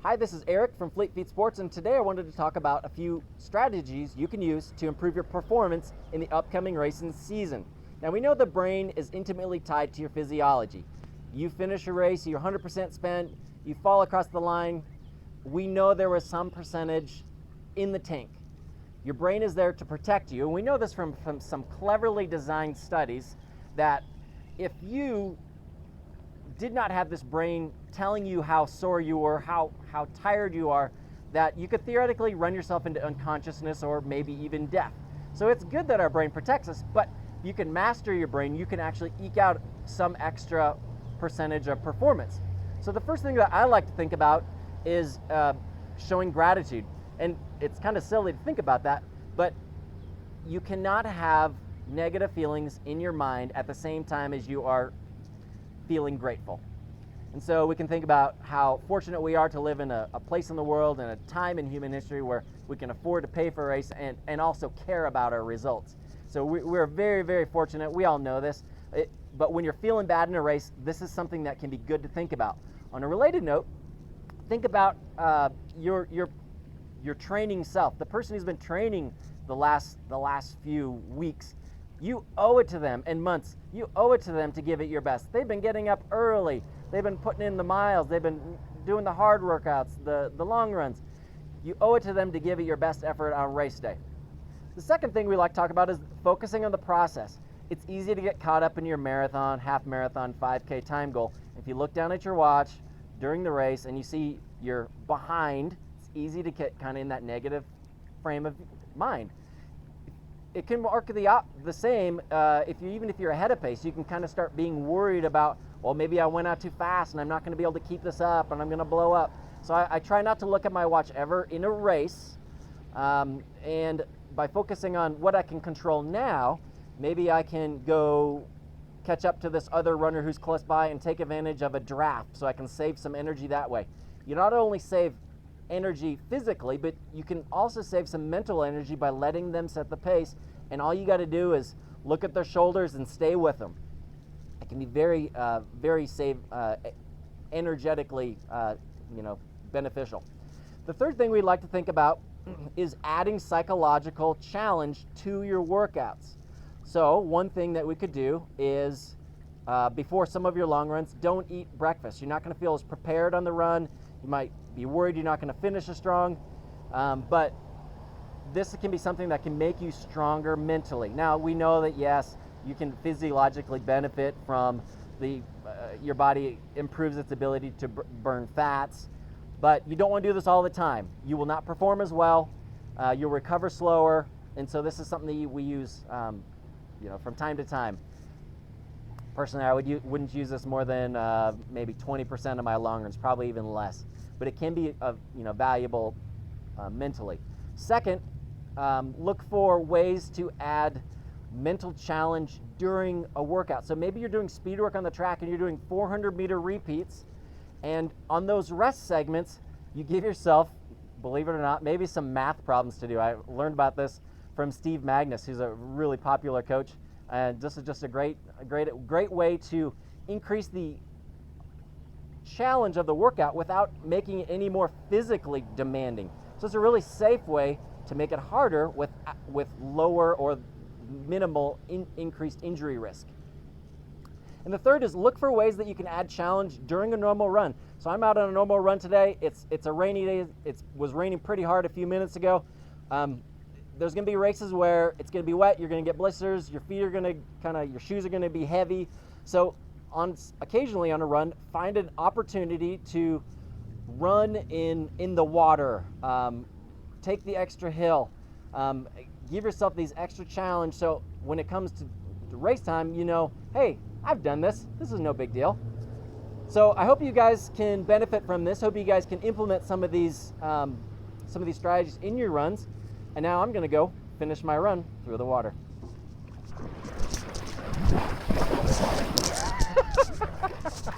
Hi, this is Eric from Fleet Feet Sports, and today I wanted to talk about a few strategies you can use to improve your performance in the upcoming racing season. Now, we know the brain is intimately tied to your physiology. You finish a race, you're 100% spent, you fall across the line, we know there was some percentage in the tank. Your brain is there to protect you, and we know this from some cleverly designed studies that if you did not have this brain telling you how sore you were, how tired you are, that you could theoretically run yourself into unconsciousness or maybe even death. So it's good that our brain protects us, but you can master your brain, you can actually eke out some extra percentage of performance. So the first thing that I like to think about is showing gratitude. And it's kind of silly to think about that, but you cannot have negative feelings in your mind at the same time as you are feeling grateful. And so we can think about how fortunate we are to live in a place in the world and a time in human history where we can afford to pay for a race and also care about our results. So we're very, very fortunate. We all know this. But when you're feeling bad in a race, this is something that can be good to think about. On a related note, think about your training self, the person who's been training the last few weeks. You owe it to them, and months, you owe it to them to give it your best. They've been getting up early. They've been putting in the miles. They've been doing the hard workouts, the long runs. You owe it to them to give it your best effort on race day. The second thing we like to talk about is focusing on the process. It's easy to get caught up in your marathon, half marathon, 5K time goal. If you look down at your watch during the race and you see you're behind, it's easy to get kind of in that negative frame of mind. It can work the same even if you're ahead of pace. You can kind of start being worried about, well, maybe I went out too fast and I'm not going to be able to keep this up and I'm going to blow up. So I try not to look at my watch ever in a race, and by focusing on what I can control now, maybe I can go catch up to this other runner who's close by and take advantage of a draft so I can save some energy that way. You not only save energy physically, but you can also save some mental energy by letting them set the pace, and all you got to do is look at their shoulders and stay with them. It can be very energetically beneficial. The third thing we like to think about is adding psychological challenge to your workouts. So one thing that we could do is before some of your long runs, don't eat breakfast. You're not going to feel as prepared on the run. You might be worried you're not going to finish as strong, but this can be something that can make you stronger mentally. Now, we know that, yes, you can physiologically benefit from your body improves its ability to burn fats, but you don't want to do this all the time. You will not perform as well. You'll recover slower, and so this is something that we use from time to time. Personally, I wouldn't use this more than maybe 20% of my long runs, probably even less. But it can be valuable mentally. Second, look for ways to add mental challenge during a workout. So maybe you're doing speed work on the track and you're doing 400-meter repeats, and on those rest segments, you give yourself, believe it or not, maybe some math problems to do. I learned about this from Steve Magnus, who's a really popular coach. And this is just a great way to increase the challenge of the workout without making it any more physically demanding. So it's a really safe way to make it harder with lower or minimal increased injury risk. And the third is look for ways that you can add challenge during a normal run. So I'm out on a normal run today. It's a rainy day. It was raining pretty hard a few minutes ago. There's going to be races where it's going to be wet, you're going to get blisters, your feet are going to your shoes are going to be heavy. So occasionally on a run, find an opportunity to run in the water, take the extra hill, give yourself these extra challenge. So when it comes to race time, hey, I've done this. This is no big deal. So I hope you guys can benefit from this. Hope you guys can implement some of these strategies in your runs. And now I'm going to go finish my run through the water.